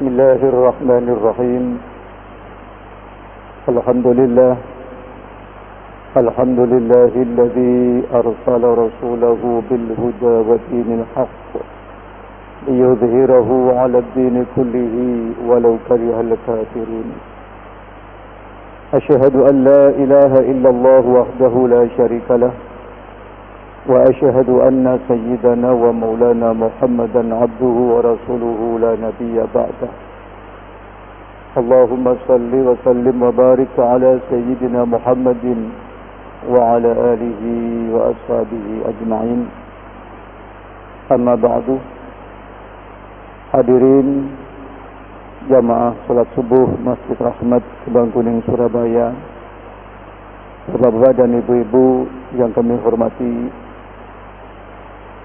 بسم الله الرحمن الرحيم. الحمد لله الذي أرسل رسوله بالهدى ودين الحق ليظهره على الدين كله ولو كره الكافرون. أشهد أن لا إله إلا الله وحده لا شريك له، وأشهد أن سيدنا ومولانا محمدا عبده ورسوله لا نبي بعده. اللهم صل وسلم وبارك على سيدنا محمد وعلى آله وأصحابه أجمعين. أما بعد. Hadirin jamaah salat subuh Masjid Rahmat Kebang Kuning Surabaya, bapak-bapak dan ibu-ibu yang kami hormati,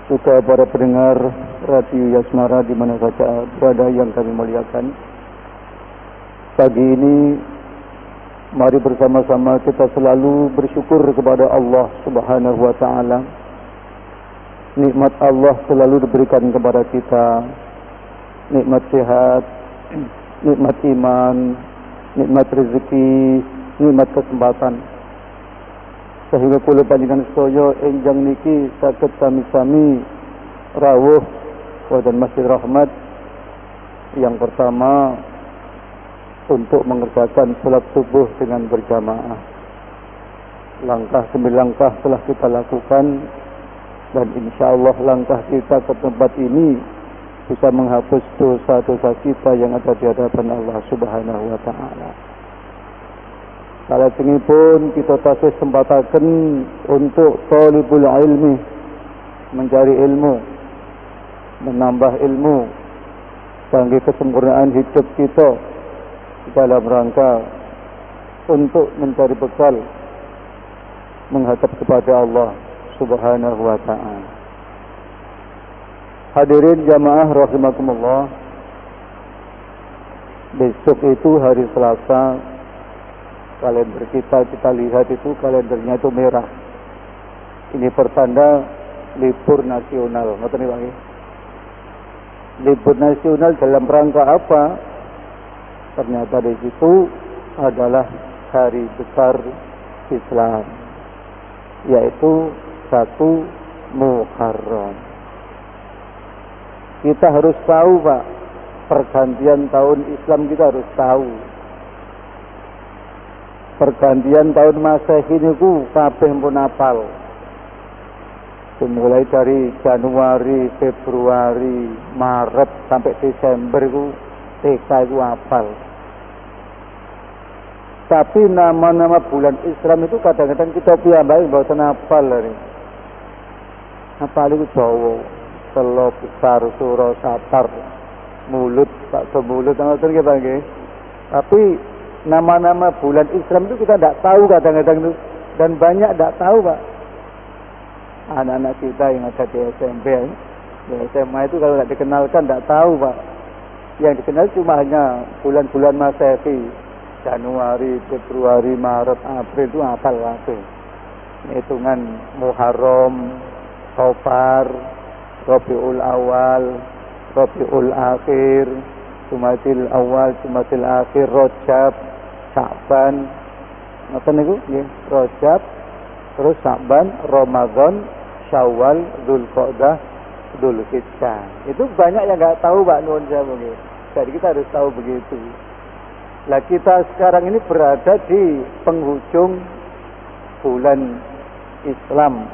juga para pendengar Radio Yasmara di mana saja berada yang kami muliakan. Pagi ini mari bersama-sama kita selalu bersyukur kepada Allah Subhanahu wa taala. Nikmat Allah selalu diberikan kepada kita. Nikmat sehat, nikmat iman, nikmat rezeki, nikmat kesempatan. Sehingga kula panjenengan sedaya enjang niki saged sami-sami rawuh wonten Masjid Rahmat. Yang pertama, untuk mengerjakan salat subuh dengan berjamaah. Langkah demi langkah telah kita lakukan, dan insyaallah langkah kita ke tempat ini bisa menghapus dosa-dosa kita yang ada di hadapan Allah Subhanahu wa taala. Salajengipun kita tasih sempataken untuk talibul ilmi, mencari ilmu, menambah ilmu bagi kesempurnaan hidup kita dalam rangka untuk mencari bekal menghadap kepada Allah Subhanahu wa taala. Hadirin jamaah rahimakumullah, besok itu hari Selasa. Kalender kita lihat itu kalendernya itu merah. Ini pertanda libur nasional. Ngoten niki, Pak. Libur nasional dalam rangka apa? Ternyata di situ adalah hari besar Islam, yaitu 1 Muharram. Kita harus tahu, Pak, pergantian tahun Islam kita harus tahu. Pergantian tahun Masehi niku kabeh pun apal. Dimulai dari Januari, Februari, Maret sampai Desember itu TK itu apal. Tapi nama-nama bulan Islam itu kadang-kadang kita piyambake mboten apal lho. Apal itu Jawa. Selo, besar, suro, satar, mulut, tak semulut, ngoten nggih Pak nggih. Tapi nama-nama bulan Islam itu kita tidak tahu kadang-kadang itu, dan banyak tidak tahu, Pak. Anak-anak kita yang ada di SMP, di SMA itu kalau tidak dikenalkan tidak tahu, Pak. Yang dikenal cuma hanya bulan-bulan Masehi, Januari, Februari, Maret, April itu hafal kabeh. Hitungan Muharram, Safar, Rabiul Awal, Rabiul Akhir, Jumadil Awal, Jumadil Akhir, Rajab, Sa'ban. Ngoten niku nggih, Rajab, terus Sa'ban, Ramadan, Syawal, Dzulqa'dah, Dzulhijjah. Itu banyak yang enggak tahu, Pak, nuwun sewu nggih. Jadi kita harus tahu begitu. Lah kita sekarang ini berada di penghujung bulan Islam,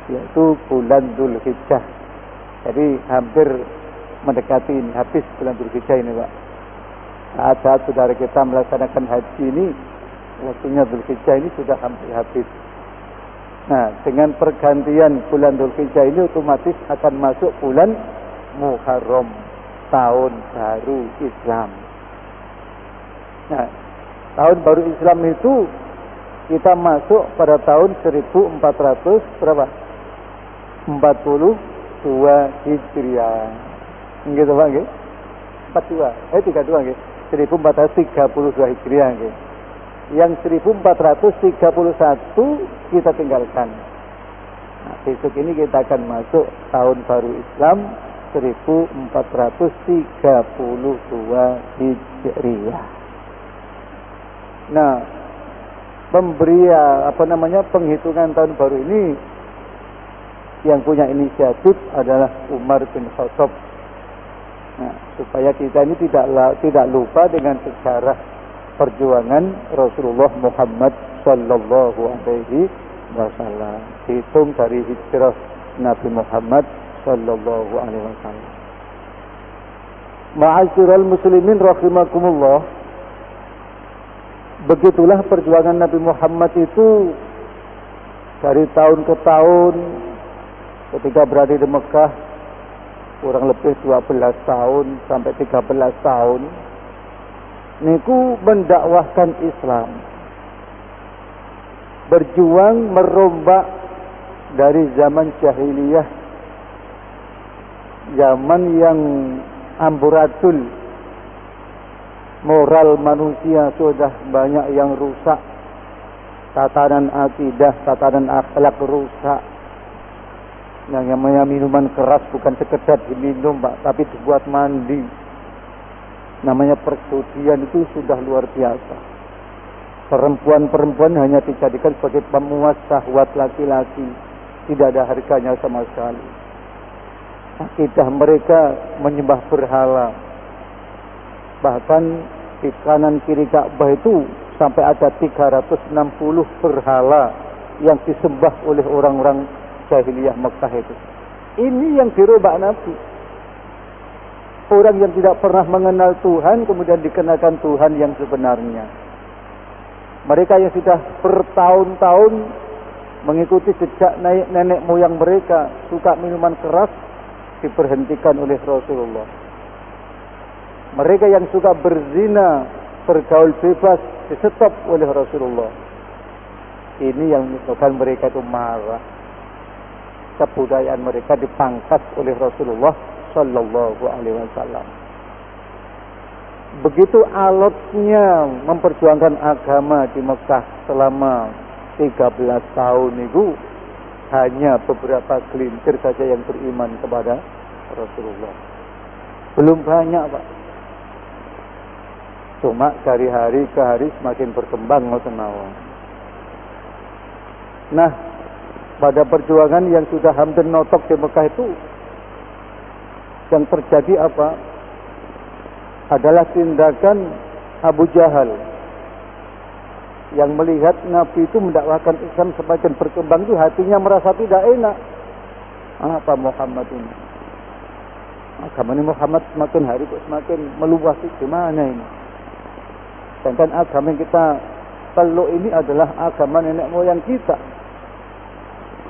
yaitu bulan Dzulhijjah. Jadi hampir mendekati ini, habis bulan Dzulhijjah ini, Pak. Saat saudara kita melaksanakan haji ini, waktunya Dzulhijjah ini sudah hampir habis. Nah, dengan pergantian bulan Dzulhijjah ini otomatis akan masuk bulan Muharram, tahun baru Islam. Nah, tahun baru Islam itu kita masuk pada tahun 1400 berapa? 42 Hijriah. Nggih to, Pak nggih? 32 nggih. 1432 Hijriah nggih. Yang 1431 kita tinggalkan. Nah, besok ini kita akan masuk tahun baru Islam 1432 Hijriah. Nah, penghitungan tahun baru ini yang punya inisiatif adalah Umar bin Khattab. Nah, supaya kita ini tidak lupa dengan sejarah perjuangan Rasulullah Muhammad sallallahu alaihi wasallam. Dihitung dari hijrah Nabi Muhammad sallallahu alaihi wasallam. Ma'asyiral muslimin rahimakumullah. Begitulah perjuangan Nabi Muhammad itu dari tahun ke tahun. Ketika berada di Mekah kurang lebih 12 tahun sampai 13 tahun niku mendakwahkan Islam, berjuang merombak dari zaman jahiliyah, zaman yang amburadul, moral manusia sudah banyak yang rusak, tatanan akidah, tatanan akhlak rusak. Yang namanya minuman keras bukan sekedar diminum, Pak, tapi dibuat mandi. Namanya perjudian itu sudah luar biasa. Perempuan-perempuan hanya dijadikan sebagai pemuas syahwat laki-laki, tidak ada harganya sama sekali. Akidah mereka menyembah berhala. Bahkan di kanan kiri Ka'bah itu sampai ada 360 berhala yang disembah oleh orang-orang jahiliyah Mekah itu. Ini yang dirubah Nabi. Orang yang tidak pernah mengenal Tuhan kemudian dikenakan Tuhan yang sebenarnya. Mereka yang sudah bertahun-tahun mengikuti jejak nenek moyang mereka, suka minuman keras, diberhentikan oleh Rasulullah. Mereka yang suka berzina, bergaul bebas, disetop oleh Rasulullah. Ini yang menyebabkan mereka itu marah. Kebudayaan mereka dipangkas oleh Rasulullah sallallahu alaihi wasallam. Begitu alotnya memperjuangkan agama di Mekah selama 13 tahun itu, hanya beberapa gelintir saja yang beriman kepada Rasulullah. Belum banyak, Pak. Cuma dari hari ke hari semakin berkembang ngoten mawon. Nah, pada perjuangan yang sudah hampir notok di Mekah itu, yang terjadi apa? Adalah tindakan Abu Jahal yang melihat Nabi itu mendakwahkan Islam semakin berkembang itu, hatinya merasa tidak enak. Apa Muhammad ini? Agama ini Muhammad semakin hari kok semakin meluas, gimana ini? Sedangkan agama yang kita peluk ini adalah agama nenek moyang kita.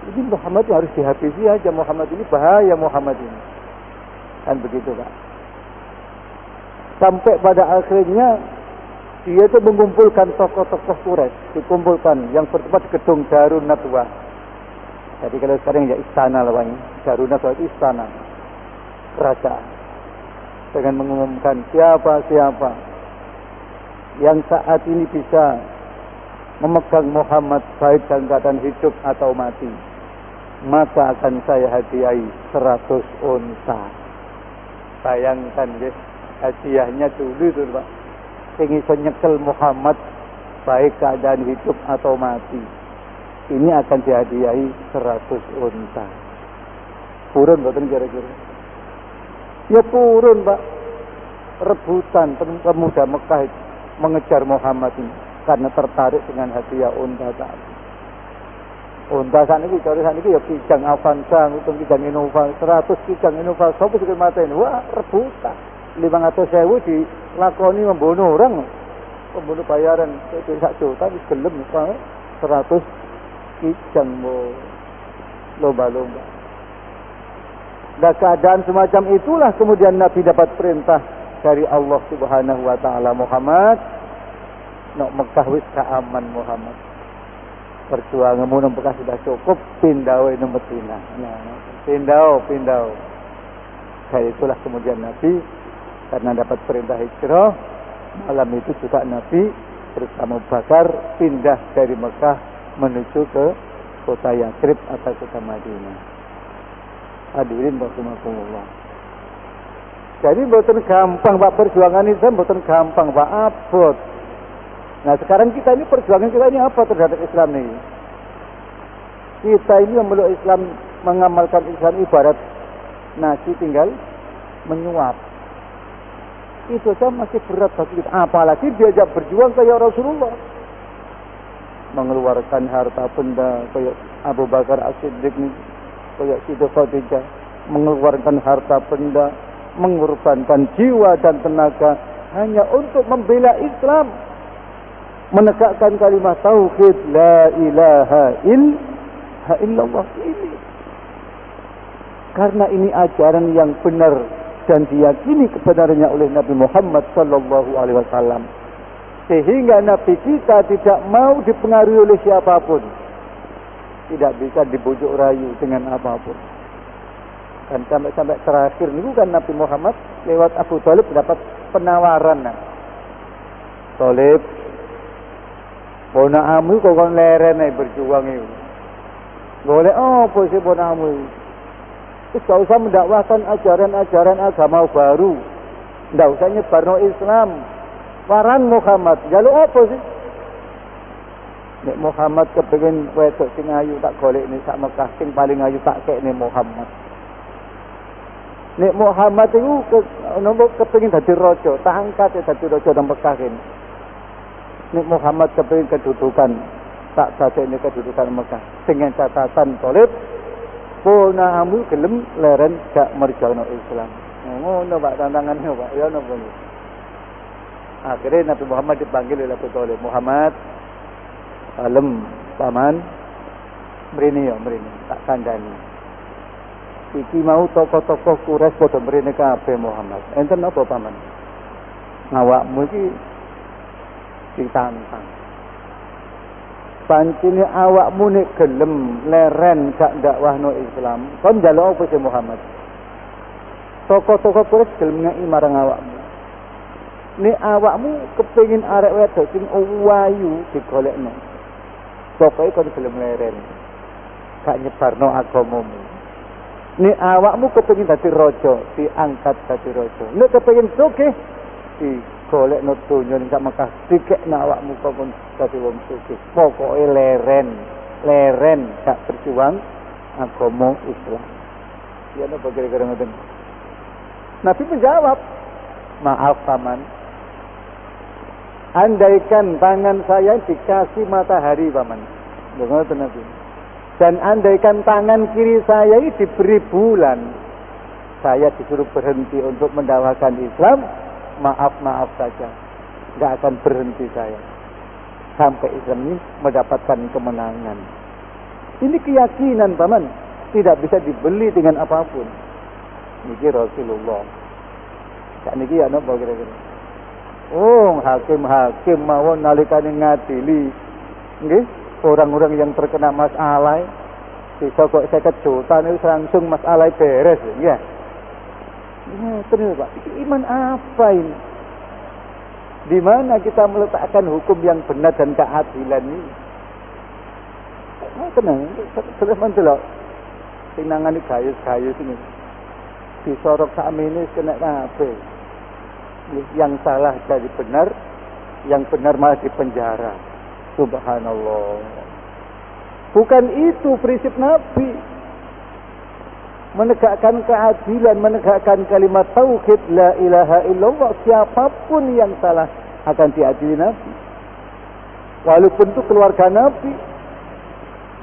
Jadi Muhammad itu harus dihabisi aja. Muhammad ini bahaya, Muhammad ini. Kan begitu, Pak. Sampai pada akhirnya dia itu mengumpulkan tokoh-tokoh Quraisy, dikumpulkan yang bertempat di gedung Darun Nadwah. Jadi kalau sekarang ya istana lah, Pak. Darun Nadwah itu istana kerajaan. Dengan mengumumkan siapa yang saat ini bisa memegang Muhammad baik dalam keadaan hidup atau mati, maka akan saya hadiahi 100 unta. Bayangkan guys, hadiahnya dulu itu, Pak. Sing iso nyekel Muhammad baik keadaan hidup atau mati, ini akan dihadiahi 100 unta. Purun mboten kira-kira? Ya purun, Pak. Rebutan pemuda Mekah itu mengejar Muhammad ini karena tertarik dengan hadiah unta tadi. Unta saat ini ya kijang Avanza, utung kijang Innova, 100 kijang Innova, sopo sing mateni. Wah, rebutan. 500.000 dilakoni membunuh orang. Pembunuh bayaran itu 1 juta wis gelem kok 100 kijang lomba-lomba. Nah, keadaan semacam itulah kemudian Nabi dapat perintah dari Allah Subhanahu wa taala, Muhammad nok Mekah wis aman Muhammad. Perjuanganmu nang Mekah sudah cukup, pindah wae nang Madinah. Nah, pindah. Kayak itulah kemudian Nabi karena dapat perintah hijrah, malam itu juga Nabi bersama Abu Bakar pindah dari Mekah menuju ke kota Yatsrib atau kota Madinah. Hadirin rahimakumullah. Jadi mboten gampang Pak perjuangan Islam, mboten gampang Pak, abot. Nah sekarang kita ini perjuangan kita ini apa terhadap Islam ini? Kita ini memeluk Islam, mengamalkan Islam ibarat nasi tinggal menyuap. Itu saja masih berat bagi kita. Apalagi diajak berjuang kayak Rasulullah. Mengeluarkan harta benda kayak Abu Bakar As-Siddiq nih, kayak Siti Khadijah, mengeluarkan harta benda, mengorbankan jiwa dan tenaga hanya untuk membela Islam, menegakkan kalimat tauhid la ilaha illallah ini. Karena ini ajaran yang benar dan diyakini kebenarannya oleh Nabi Muhammad sallallahu alaihi wasallam. Sehingga Nabi kita tidak mau dipengaruhi oleh siapapun. Tidak bisa dibujuk rayu dengan apapun. Dan sampai terakhir ini kan Nabi Muhammad lewat Abu Thalib dapat penawaran. Thalib, ponakamu kok kon leren berjuang itu. Boleh apa sih ponakamu? Terus gak usah mendakwahkan ajaran-ajaran agama baru. Tidak usah nyebarno Islam. Waran Muhammad, jaluk apa sih? Nek Muhammad kepengin wedok sing ayu tak golek ni sak Mekah sing paling ayu tak kekne Muhammad. Nek Muhammad itu kepengin dadi raja, tak angkat dadi raja nang Mekah kene. Nek Muhammad kepengin kedudukan, tak dadekne kedudukan Mekah. Dengan catatan Thalib, ponakamu gelem leren gak merjana Islam. Ngono Pak tantangannya Pak, ya napa niku. Akhirnya Nabi Muhammad dipanggil oleh Abu Thalib. Muhammad, kalem, paman, mrene ya, mrene, tak kandhani. Iki mau tokoh-tokoh Quraisy padha mrene kabeh Muhammad. Enten apa paman? Awakmu iki ditantang. Pancene awakmu nek gelem leren gak dakwahno Islam, kon njaluk apa sih Muhammad? Tokoh-tokoh Quraisy gelem ngeki marang awakmu. Nek awakmu kepengin arek wedok sing wayu digolekno. Pokoke kon gelem leren. Gak nyebarno agamamu. Nek awakmu kepengin dadi raja, diangkat dadi raja. Nek kepengin sugih, digolekno donya ning sak Mekah, dikekno awakmu kon dadi wong sugih. Pokoke leren gak berjuang agama Islam. Ya napa kira-kira ngoten. Nabi menjawab, maaf paman. Andaikan tangan saya dikasih matahari paman, ngoten Nabi. Dan andaikan tangan kiri saya ini diberi bulan, saya disuruh berhenti untuk mendakwakan Islam, maaf saja, nggak akan berhenti saya sampai Islam ini mendapatkan kemenangan. Ini keyakinan paman, tidak bisa dibeli dengan apapun. Niki Rasulullah. Sak niki ya napa kira-kira? Oh, hakim-hakim mawon nalikane ngadili nggih orang-orang yang terkena masalah bisa kok 50 juta niku langsung masalah beres nggih. Terus Pak, iman apa ini? Di mana kita meletakkan hukum yang benar dan keadilan ini? Tenang, terus mendelok sing nangani gayus-gayus ini. Disorok sakmene kena kabeh. Yang salah jadi benar, yang benar malah dipenjara. Subhanallah. Bukan itu prinsip Nabi. Menegakkan keadilan, menegakkan kalimat tauhid la ilaha illallah. Siapapun yang salah akan diadili Nabi. Walaupun itu keluarga Nabi.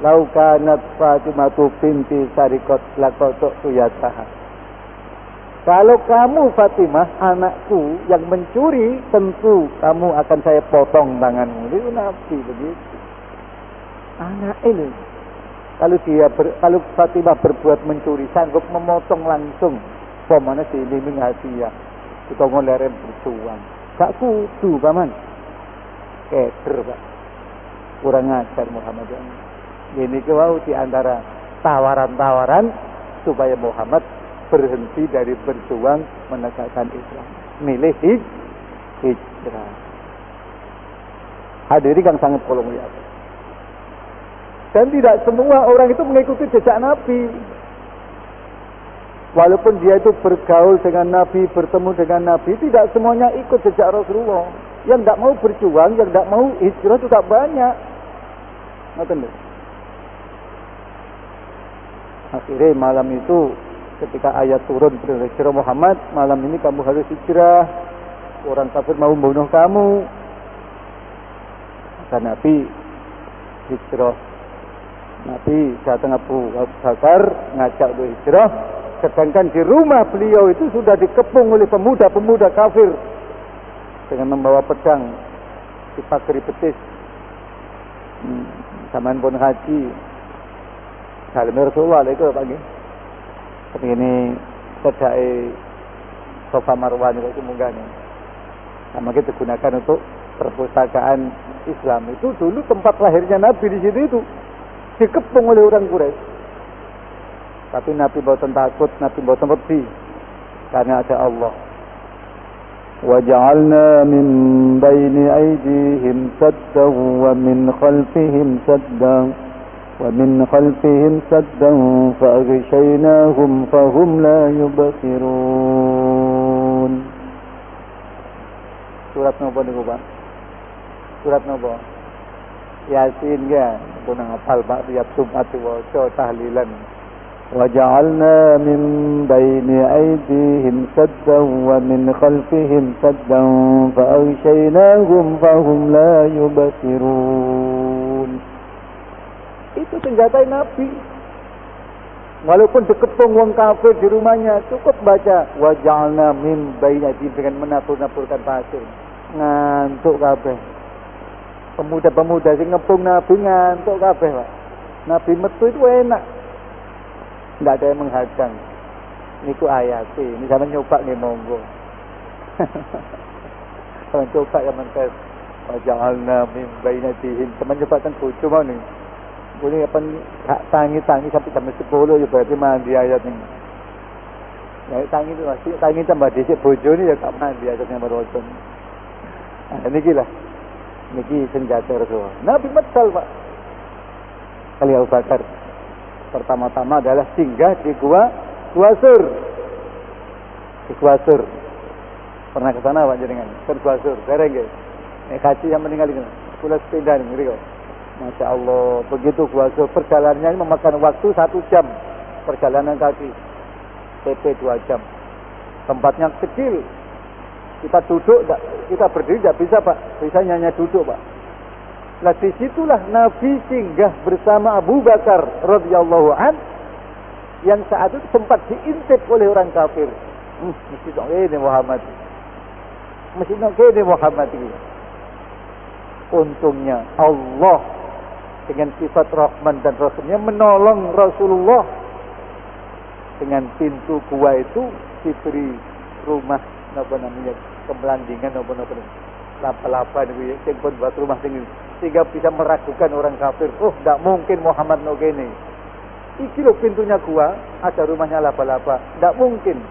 Lau kanat Fatimatu binti Sarikot lakotok tuyataha. Kalau kamu Fatimah, anakku yang mencuri, tentu kamu akan saya potong tanganmu. Itu Nabi begitu. Anak ini, kalau Fatimah berbuat mencuri, sanggup memotong langsung. Pemana si liming hadiah, kita ngoleren berjuang. Gak kudu, paman. Keder, Pak. Kurang ajar Muhammad. Ini kau di antara tawaran-tawaran supaya Muhammad berhenti dari berjuang menegakkan Islam. Milih hijrah. Hadirin yang sangat kula muliakan. Dan tidak semua orang itu mengikuti jejak Nabi. Walaupun dia itu bergaul dengan Nabi, bertemu dengan Nabi, tidak semuanya ikut jejak Rasulullah. Yang tidak mau berjuang, yang tidak mau hijrah juga banyak. Ngerti? Akhirnya malam itu ketika ayat turun hijrah Muhammad, malam ini kamu harus hijrah. Orang kafir mau membunuh kamu. Maka Nabi hijrah. Nabi datang Abu Bakar ngajak untuk hijrah. Sedangkan di rumah beliau itu sudah dikepung oleh pemuda-pemuda kafir dengan membawa pedang dipagari betis. Saman pun haji. Salam Rasulullah itu apa lagi? Tapi ini sedai Sofa Marwan itu munggah nih. Sama kita gunakan untuk perpustakaan Islam. Itu dulu tempat lahirnya Nabi di situ itu dikepung oleh orang Quraisy. Tapi Nabi boten takut, Nabi boten wedi karena ada Allah. وَجَعَلْنَا مِنْ بَيْنِ أَيْدِيهِمْ سَدًّا وَمِنْ خَلْفِهِمْ سَدًّا فَأَغْشَيْنَاهُمْ فَهُمْ لَا يُبْصِرُونَ. Surat napa niku, Pak? Surat napa? Yasin ya, pun hafal Pak tiap Jumat diwaca tahlilan. وَجَعَلْنَا مِنْ بَيْنِ أَيْدِيهِمْ سَدًّا وَمِنْ خَلْفِهِمْ سَدًّا فَأَغْشَيْنَاهُمْ فَهُمْ لَا يُبْصِرُونَ. Itu senjata Nabi. Walaupun dikepung wong kafir di rumahnya, cukup baca وَجَعَلْنَا مِنْ بَيْنِ أَيْدِيهِم dengan menapur-napurkan pasir. Ngantuk kabeh. Pemuda-pemuda sing ngepung Nabi ngantuk kabeh, Pak. Nabi metu itu enak. Tidak ada yang menghadang. Niku ayat sih. Ini sama nyoba nih monggo. Sama coba yang mengkes. Waja'alna min bainatihim. Sama nyoba kan bojo mau nih. Boleh apa tangi-tangi sampai jam 10 ya berarti mandi ayat ini. Ya tangi itu masih tangi tambah dhisik bojo ini ya tak mandi ayatnya berwajib. Nah niki lah. Niki senjata Rasulullah. Nabi metal Pak. Kali Abu Bakar. Pertama-tama adalah singgah di Gua Sur. Di Gua Sur. Pernah ke sana Pak jenengan? Ke Gua Sur, dereng nggih. Nek haji yang meninggal iki. Kula sepeda niku. Masya Allah, begitu Gua Sur perjalanannya memakan waktu 1 jam. Perjalanan kaki. PP 2 jam. Tempatnya kecil. Kita duduk, kita berdiri tidak bisa Pak. Bisa hanya duduk Pak. Nah disitulah Nabi singgah bersama Abu Bakar radhiyallahu an yang saat itu sempat diintip oleh orang kafir. Mesti dong ini Muhammad. Mesti dong ini Muhammad ini. Untungnya Allah dengan sifat Rahman dan Rahimnya menolong Rasulullah. Dengan pintu gua itu diberi rumah apa namanya kemelandingan apa lapa-lapa itu yang pun buat rumah tinggi sehingga bisa meragukan orang kafir. Oh, tidak mungkin Muhammad no gini. Iki loh pintunya gua, ada rumahnya lapa-lapa. Tidak mungkin.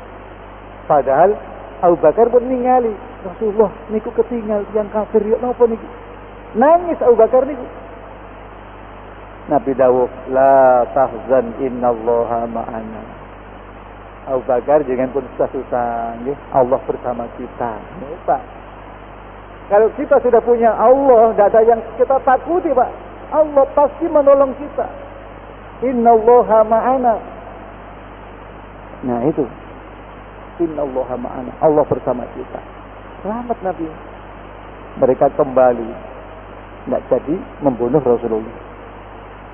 Padahal Abu Bakar pun ningali. Rasulullah, niku ketinggal yang kafir ya napa niki? Nangis Abu Bakar niku. Nabi dawuh, la tahzan innallaha ma'ana. Abu Bakar jangan pun susah-susah, Allah bersama kita. Pak. Kalau kita sudah punya Allah, tidak ada yang kita takuti, Pak. Allah pasti menolong kita. Innallaha ma'ana. Nah itu. Innallaha ma'ana. Allah bersama kita. Selamat Nabi. Mereka kembali. Tidak jadi membunuh Rasulullah.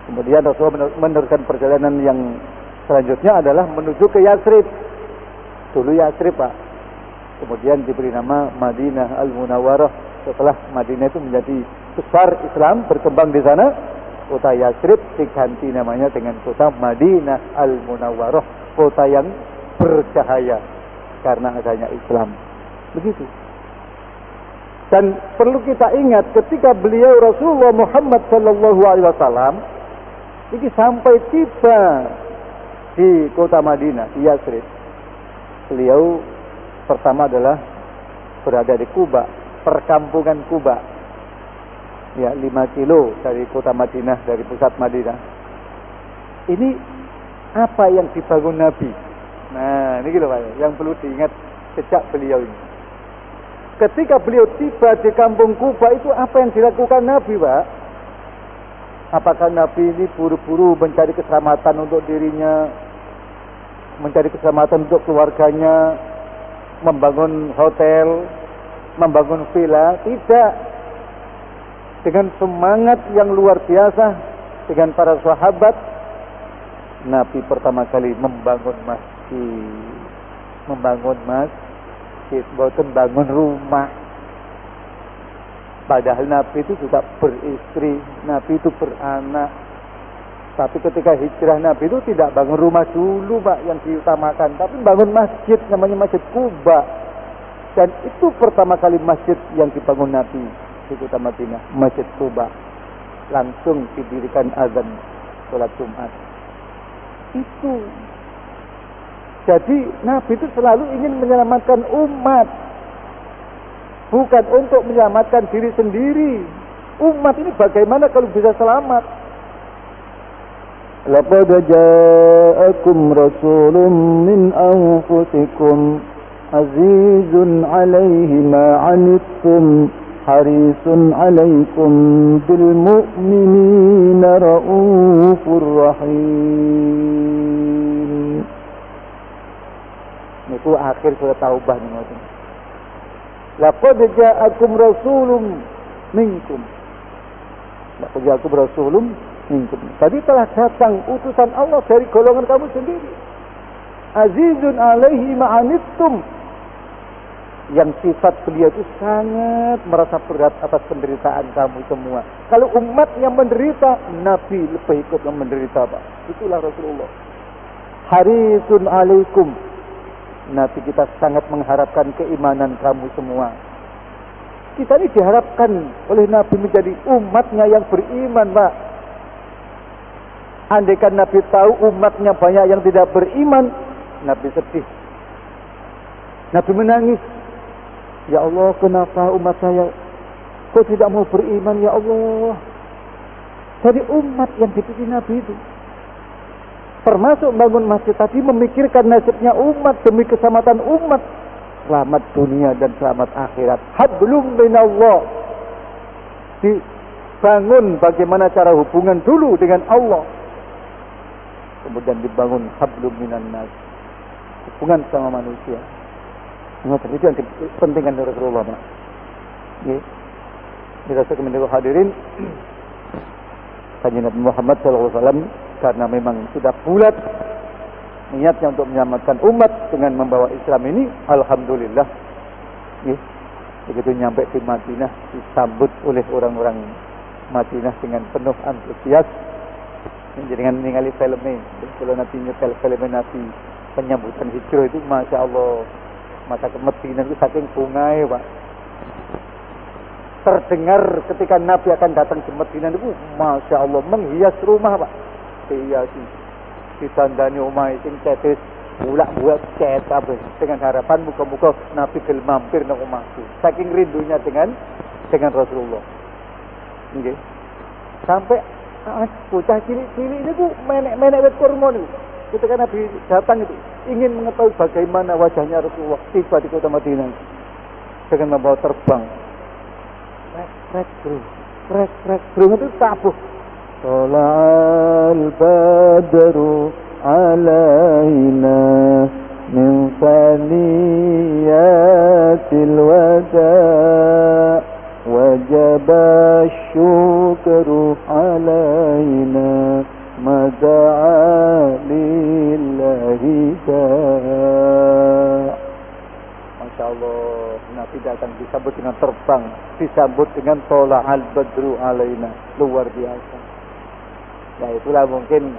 Kemudian Rasulullah meneruskan perjalanan yang selanjutnya adalah menuju ke Yatsrib. Dulu Yatsrib, Pak. Kemudian diberi nama Madinah Al-Munawwarah setelah Madinah itu menjadi besar Islam berkembang di sana. Kota Yatsrib diganti namanya dengan kota Madinah Al-Munawwarah, kota yang bercahaya karena adanya Islam. Begitu. Dan perlu kita ingat ketika beliau Rasulullah Muhammad sallallahu alaihi wasallam ini sampai tiba di kota Madinah, di Yatsrib. Beliau pertama adalah berada di Kuba, perkampungan Kuba. Ya, 5 kilo dari kota Madinah, dari pusat Madinah. Ini apa yang dibangun Nabi? Nah, ini gitu Pak, yang perlu diingat sejak beliau ini. Ketika beliau tiba di kampung Kuba itu apa yang dilakukan Nabi, Pak? Apakah Nabi ini buru-buru mencari keselamatan untuk dirinya, mencari keselamatan untuk keluarganya, membangun hotel, membangun villa? Tidak. Dengan semangat yang luar biasa, dengan para sahabat, Nabi pertama kali membangun masjid, bukan bangun rumah. Padahal Nabi itu juga beristri, Nabi itu beranak. Tapi ketika hijrah Nabi itu tidak bangun rumah dulu Pak yang diutamakan, tapi bangun masjid, namanya Masjid Kuba. Dan itu pertama kali masjid yang dibangun Nabi di kota Madinah, Masjid Kuba. Langsung didirikan azan sholat Jumat. Itu. Jadi Nabi itu selalu ingin menyelamatkan umat, bukan untuk menyelamatkan diri sendiri. Umat ini bagaimana kalau bisa selamat? Laqad ja'akum rasulun min anfusikum azizun 'alaihi ma 'anittum harisun 'alaikum bil mu'minina raufur rahim. Itu akhir surat Taubah ini. Laqad ja'akum rasulun minkum. Laqad ja'akum rasulun minkum. Tadi telah datang utusan Allah dari golongan kamu sendiri. Azizun 'alaihi ma 'anittum. Yang sifat beliau itu sangat merasa berat atas penderitaan kamu semua. Kalau umat yang menderita, Nabi lebih ikut yang menderita, Pak. Itulah Rasulullah. Harisun 'alaikum. Nabi kita sangat mengharapkan keimanan kamu semua. Kita ini diharapkan oleh Nabi menjadi umatnya yang beriman, Pak. Andaikan Nabi tahu umatnya banyak yang tidak beriman, Nabi sedih. Nabi menangis. Ya Allah, kenapa umat saya kok tidak mau beriman, ya Allah? Jadi umat yang dipilih Nabi itu, termasuk bangun masjid tadi, memikirkan nasibnya umat demi keselamatan umat, selamat dunia dan selamat akhirat. Hablum minallah. Dibangun bagaimana cara hubungan dulu dengan Allah, kemudian dibangun hablum minan nas, hubungan sama manusia. Itu yang pentingkan dari Rasulullah, Pak. Ya. Dirasakan menurut hadirin, Kanjeng Nabi Muhammad SAW karena memang sudah bulat niatnya untuk menyelamatkan umat dengan membawa Islam ini, alhamdulillah. Ya. Begitu nyampe di Madinah, disambut oleh orang-orang Madinah dengan penuh antusias. Dengan ningali filmnya, kalau nanti nyetel filmnya Nabi penyambutan hijrah itu, masya Allah. Masa ke Madinah itu saking bunganya, Pak. Terdengar ketika Nabi akan datang ke Madinah itu, masya Allah, menghias rumah, Pak. Dihiasi, ditandani omah sing cetis, bulak buat cet apa, dengan harapan muka-muka Nabi gelem mampir nang omahku. Saking rindunya dengan Rasulullah. Nggih. Sampai bocah cilik-cilik ini ku menek-menek wit kurma niku. Ketika Nabi datang itu ingin mengetahui bagaimana wajahnya Rasulullah tiba di kota Madinah dengan membawa terbang. Krek itu tabuh. Tola'al badru alaina min saniyatil wada' wajaba syukru alaina mada'a lillahi da'. Masya Allah, Nabi datang disambut dengan terbang, disambut dengan tola'al badru alaina, luar biasa. Ya itulah mungkin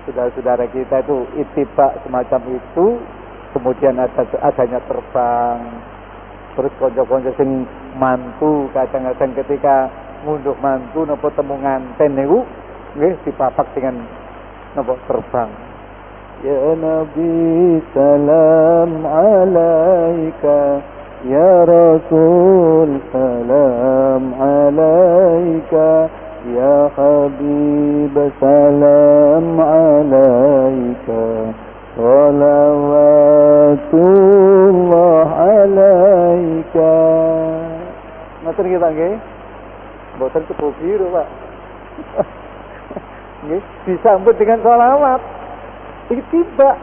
saudara-saudara kita itu itibak semacam itu, kemudian adanya terbang, terus konco-konco sing mantu kadang-kadang ketika ngunduh mantu napa temu nganten niku nggih dipapak dengan napa terbang. Ya Nabi salam alaika, ya Rasul salam alaika, ya Habib salam alaika, Salawatullah alaika. Ngoten nggih Pak nggih. Mboten kepo biru Pak. Nggih, disambut dengan sholawat. Ini tiba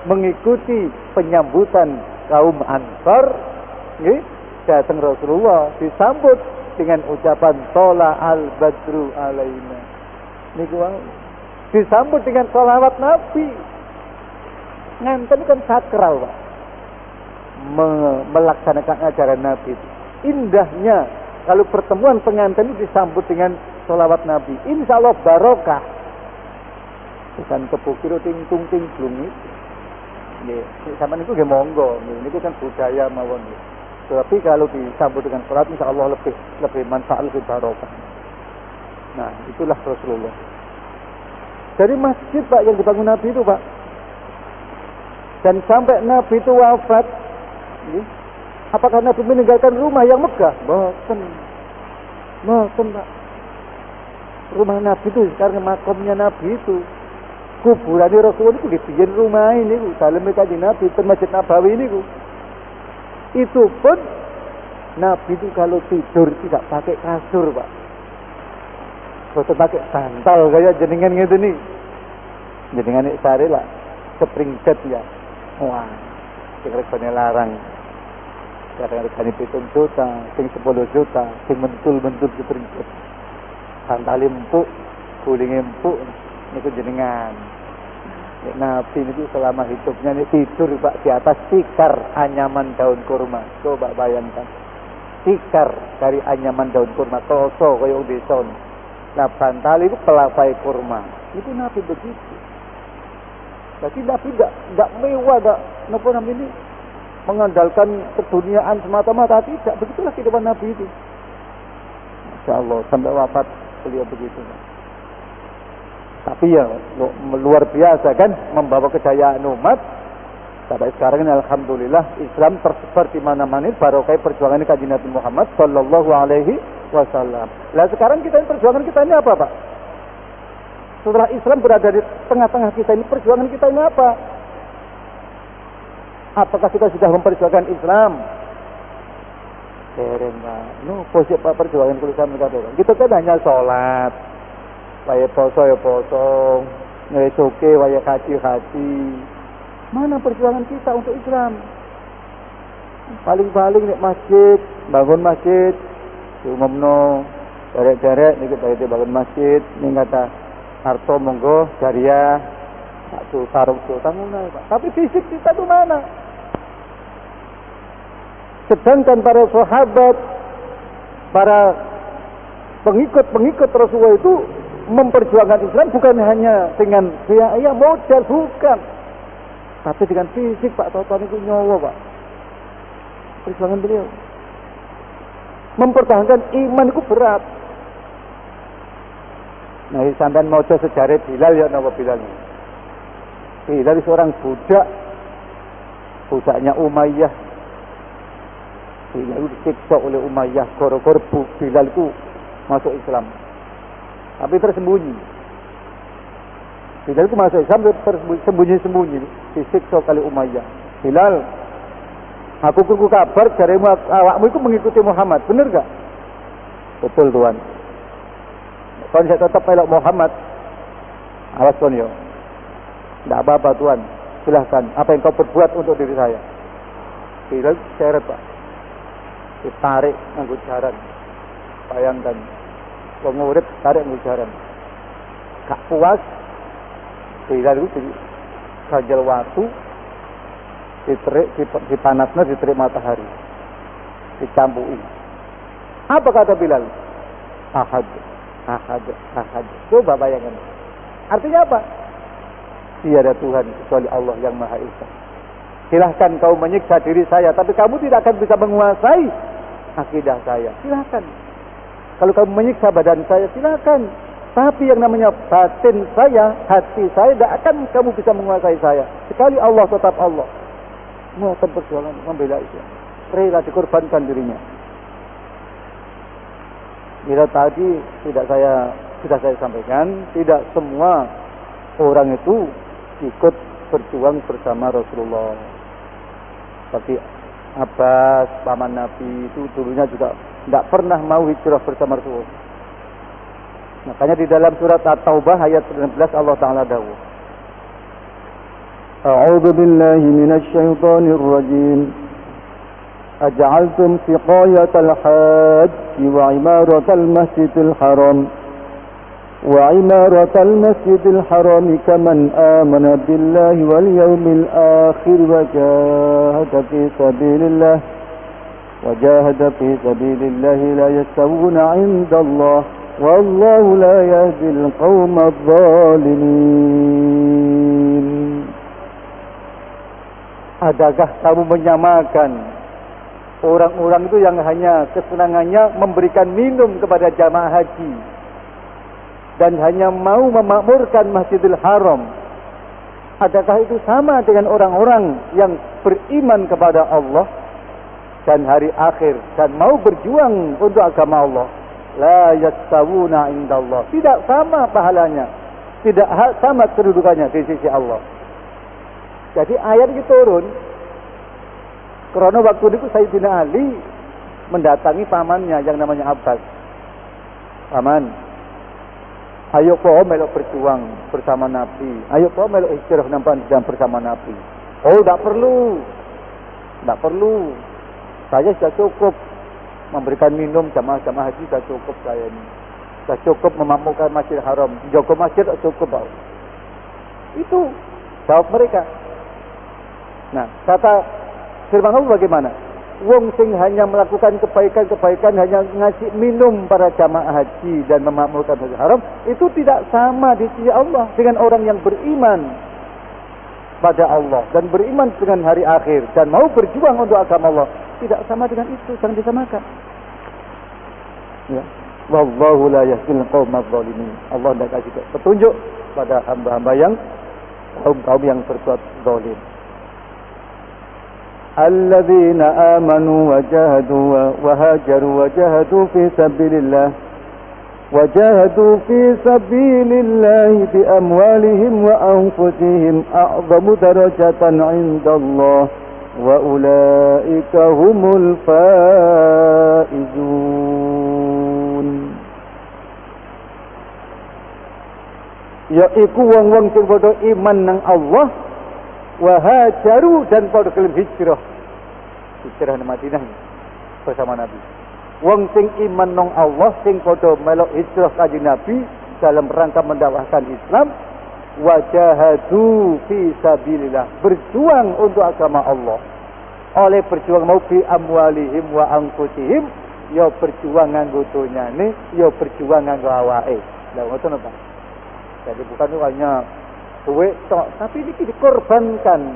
mengikuti penyambutan kaum Ansar, nggih, datang Rasulullah disambut dengan ucapan tola al-badru alaina. Niku disambut dengan sholawat Nabi. Nganten kan sakral Pak. Melaksanakan ajaran Nabi. Indahnya kalau pertemuan pengantin itu disambut dengan sholawat Nabi. Insya Allah barokah. Bukan kepukir ting-tung ting-tung itu. Sama itu nggih monggo. Ini kan budaya mawon. Tapi kalau disambut dengan sholat insya Allah lebih manfaat, lebih barokah. Nah, itulah Rasulullah. Dari masjid Pak yang dibangun Nabi itu Pak. Dan sampai Nabi itu wafat, apakah Nabi meninggalkan rumah yang megah? Boten Pak. Rumah Nabi itu sekarang makamnya Nabi itu. Kuburan Rasulullah itu dibikin rumah ini, dalam Kanjeng Nabi, Masjid Nabawi ini. Itu pun Nabi itu kalau tidur tidak pakai kasur Pak. Boten pakai bantal kayak jenengan gitu nih. Jenengan nek sare lah spring bed ya. Wah, sing regane larang. Karena regane 7 juta, sing 10 juta, sing mentul-mentul spring bed. Bantal empuk, guling empuk niku jenengan. Nek Nabi niku selama hidupnya nek tidur Pak di atas tikar anyaman daun kurma. Coba bayangkan. Tikar dari anyaman daun kurma, kloso kaya desa. Nah, bantal itu pelapai kurma. Itu Nabi begitu. Jadi Nabi tidak mewah, napa namanya ini mengandalkan keduniaan semata-mata, tidak. Begitulah kehidupan Nabi itu. Masya Allah, sampai wafat beliau begitu. Tapi ya luar biasa kan, membawa kejayaan umat. Sampai sekarang ini alhamdulillah Islam tersebar di mana-mana, barokah perjuangan Kanjeng Nabi Muhammad sallallahu alaihi wasallam. Lah sekarang perjuangan kita ini apa Pak? Setelah Islam berada di tengah-tengah kita ini, perjuangan kita ini apa? Apakah kita sudah memperjuangkan Islam? Dereng Pak. Posisi Pak perjuangan Islam kita kan hanya sholat, waya poso ya poso, ngesoke waya haji. Mana perjuangan kita untuk Islam? Paling-paling nek masjid, bangun masjid, umumno derek-derek niki bae bangun masjid, ning kata harta monggo jariah, satu sarung ngono Pak. Tapi fisik kita itu mana? Sedangkan para sahabat, para pengikut Rasulullah itu memperjuangkan Islam bukan hanya dengan biaya modal, bukan. Tapi dengan fisik Pak, tonton itu nyawa Pak. Perjuangan beliau mempertahankan iman itu berat. Nah, sampean maca sejarah Bilal ya napa Bilal. Bilal seorang budaknya Umayyah. Bilal disiksa oleh Umayyah gara-gara Bilal itu masuk Islam. Tapi tersembunyi. Bilal itu masuk Islam sembunyi-sembunyi, disiksa kali Umayyah. Bilal, aku kurku kabar jarimu awakmu itu mengikuti Muhammad, bener gak? Betul Tuhan. Kalau saya tetap pelok Muhammad, awas kon yo. Tidak apa-apa Tuhan, silahkan. Apa yang kau perbuat untuk diri saya? Bilal seret Pak, ditarik nganggo jaran. Bayangkan, wong urip tarik nganggo jaran. Gak puas, Bilal itu ganjel watu, dipanasnya, diterik matahari, dicampui. Apa kata Bilal? Ahad. Coba bayangkan. Artinya apa? Tiada Tuhan kecuali Allah yang Maha Esa. Silahkan kau menyiksa diri saya, tapi kamu tidak akan bisa menguasai akidah saya. Silahkan. Kalau kamu menyiksa badan saya, silahkan. Tapi yang namanya batin saya, hati saya, tidak akan kamu bisa menguasai saya. Sekali Allah tetap Allah. Semua akan perjuangan membela Islam. Rela dikorbankan dirinya. Bila tadi sudah saya sampaikan, tidak semua orang itu ikut berjuang bersama Rasulullah. Seperti Abbas, paman Nabi itu dulunya juga tidak pernah mau hijrah bersama Rasulullah. Makanya di dalam surat At-Taubah ayat 19 Allah Ta'ala dawuh, A'udzu billahi minasy syaithanir rajim. Aj'altum siqayatal hajj wa imaratal masjidil haram وعمارة المسجد الحرام كمن آمن بالله واليوم الآخر وجاهد في سبيل الله لا يستوون عند الله والله لا يهدي القوم الظالمين. Adakah kamu menyamakan orang-orang itu yang hanya kesenangannya memberikan minum kepada jamaah haji dan hanya mau memakmurkan Masjidil Haram? Adakah itu sama dengan orang-orang yang beriman kepada Allah dan hari akhir dan mau berjuang untuk agama Allah? La yastawuna indallah. Tidak sama pahalanya, tidak sama kedudukannya di sisi Allah. Jadi ayat itu turun karena waktu itu Sayyidina Ali mendatangi pamannya yang namanya Abbas. Paman, ayo kau melok berjuang bersama Nabi. Ayo kau melok hijrah dan bersama Nabi. Oh, tidak perlu. Tidak perlu. Saya sudah cukup memberikan minum jamaah-jamaah haji, sudah cukup saya ini. Sudah cukup memakmurkan Masjidil Haram. Jaga masjid sudah cukup, Pak. Itu jawab mereka. Nah, kata firman Allah bagaimana? Wong sing hanya melakukan kebaikan-kebaikan, hanya ngasih minum para jamaah haji dan memakmurkan Masjidil Haram, itu tidak sama di sisi Allah dengan orang yang beriman pada Allah dan beriman dengan hari akhir dan mau berjuang untuk agama Allah. Tidak sama dengan itu, jangan disamakan. Ya. Wallahu la yahdil qaumadz zalimin. Allah tidak kasih petunjuk pada hamba-hamba yang kaum yang berbuat zalim. الذين آمنوا وجاهدوا وهاجروا وجاهدوا في سبيل الله بأموالهم وأنفسهم أعظم درجة عند الله وأولئك هم الفائزون. Yaiku wong-wong sing padha iman nang Allah, wahajaru dan pada kelim hijrah di Madinah bersama Nabi. Wong sing iman nang Allah, sing pada melok hijrah kanjeng Nabi dalam rangka mendakwahkan Islam, wajahadu fi sabilillah, berjuang untuk agama Allah. Oleh berjuang mau bi amwalihim wa anfusihim, ya berjuang nganggo donyane, ya berjuang nganggo awake. Lha ngoten apa? Jadi bukan hanya duit tok, tapi ini dikorbankan,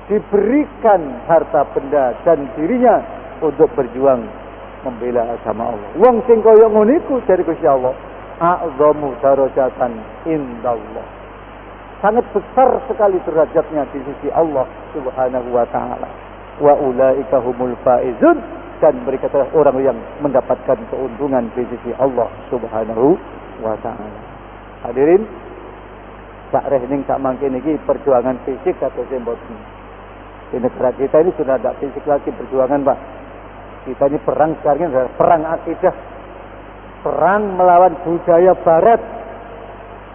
diberikan harta benda dan dirinya untuk berjuang membela agama Allah. Wong sing kaya ngono iku dari Gusti Allah, a'zamu darajatan indallah. Sangat besar sekali derajatnya di sisi Allah Subhanahu wa taala. Wa ulaika humul faizun, dan mereka adalah orang yang mendapatkan keuntungan di sisi Allah Subhanahu wa taala. Hadirin, sak rehning sak mangkin iki perjuangan fisik atau semboten. Di negara kita ini sudah tidak fisik lagi perjuangan, Pak. Kita ini perang sekarang ini adalah perang akidah. Perang melawan budaya barat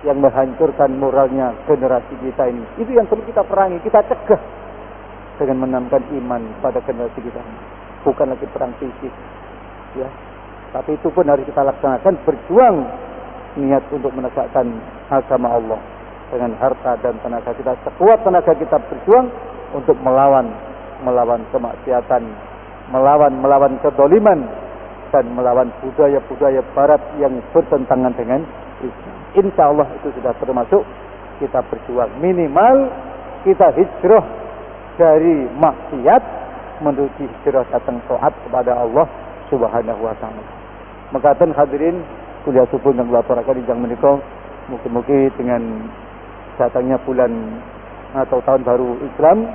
yang menghancurkan moralnya generasi kita ini. Itu yang perlu kita perangi, kita cegah dengan menanamkan iman pada generasi kita ini. Bukan lagi perang fisik, ya. Tapi itu pun harus kita laksanakan, berjuang niat untuk menegakkan agama Allah dengan harta dan tenaga kita, sekuat tenaga kita berjuang untuk melawan kemaksiatan, melawan kedzaliman dan melawan budaya-budaya barat yang bertentangan dengan Islam. Insya Allah itu sudah termasuk kita berjuang. Minimal kita hijrah dari maksiat menuju hijrah datang taat kepada Allah Subhanahu wa taala. Mekaten hadirin kuliah subuh yang dilaporkan di jam menika, mungkin dengan datangnya bulan atau tahun baru Islam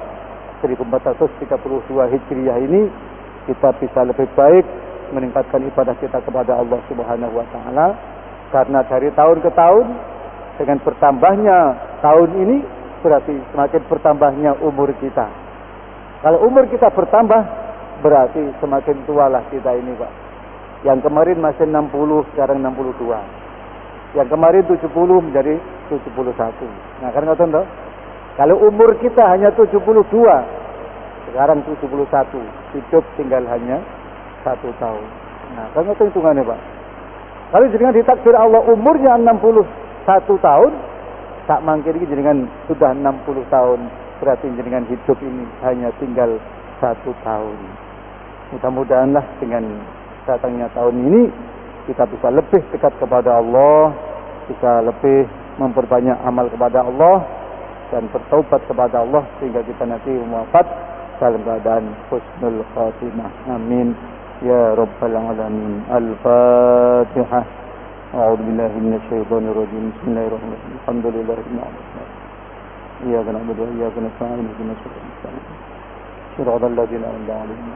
1432 Hijriah ini, kita bisa lebih baik meningkatkan ibadah kita kepada Allah Subhanahu wa taala, karena dari tahun ke tahun dengan bertambahnya tahun ini berarti semakin bertambahnya umur kita. Kalau umur kita bertambah, berarti semakin tualah kita ini, Pak. Yang kemarin masih 60, sekarang 62. Yang kemarin 70 menjadi 71. Nah, kan ngoten toh? Kalau umur kita hanya 72, sekarang 71, hidup tinggal hanya 1 tahun. Nah, kan ngoten hitungannya, Pak. Kalau jenengan ditakdir Allah umurnya 61 tahun, tak mangkir iki jenengan sudah 60 tahun, berarti jenengan hidup ini hanya tinggal 1 tahun. Mudah-mudahanlah dengan datangnya tahun ini kita bisa lebih dekat kepada Allah, bisa lebih memperbanyak amal kepada Allah dan bertaubat kepada Allah sehingga kita nanti wafat dalam keadaan husnul khatimah. Amin ya rabbal alamin. Al-Fatihah. A'udzu billahi minasyaitonir rajim. Bismillahirrahmanirrahim. Alhamdulillahirabbil alamin. Iyyaka na'budu wa iyyaka nasta'in. Ihdinas siratal mustaqim. Shiratal ladzina an'amta 'alaihim.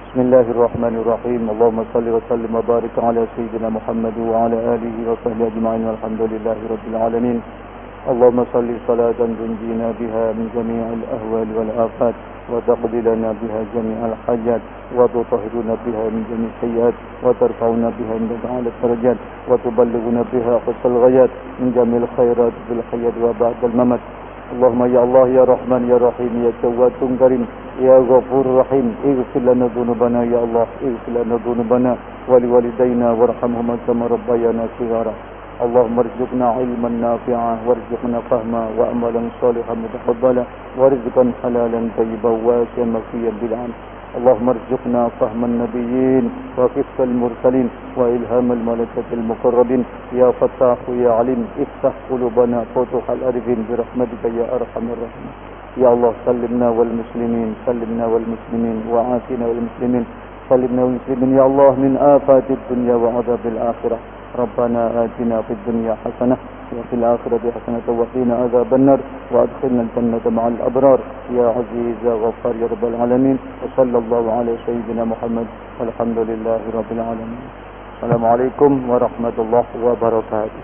Bismillahirrahmanirrahim. Allahumma shalli wa sallim wa barik ala sayyidina Muhammad wa ala alihi wa sahbihi ajma'in. Walhamdulillahirabbil alamin. اللهم صل صلاة تنجينا بها من جميع الأهوال والآفات وتقضي لنا بها جميع الحاجات وتطهرنا بها من جميع السيئات وترفعنا بها من أعلى الدرجات وتبلغنا بها أقصى الغايات من جميع الخيرات في الحياة وبعد الممات. اللهم يا الله يا رحمن يا رحيم يا جواد كريم يا غفور رحيم اغفر لنا ذنوبنا يا الله اغفر لنا ذنوبنا ولوالدينا وارحمهما كما ربيانا صغارا. اللهم ارزقنا علما نافعا وارزقنا فهما وعملا صالحا متقبلا ورزقا حلالا طيبا واسعا مغفيا بالعام. اللهم ارزقنا فهم النبيين وقصة المرسلين وإلهام الملائكة المقربين. يا فتاح يا عليم افتح قلوبنا فتوح الأرضين برحمتك يا أرحم الراحمين. يا الله سلمنا والمسلمين سلمنا والمسلمين وعافنا والمسلمين سلمنا والمسلمين يا الله من آفات الدنيا وعذاب الآخرة. ربنا آتنا في الدنيا حسنة وفي الآخرة حسنة وقنا عذاب النار وأدخلنا الجنة مع الأبرار يا عزيز يا غفار يا رب العالمين. وصلى الله على سيدنا محمد والحمد لله رب العالمين. السلام عليكم ورحمة الله وبركاته.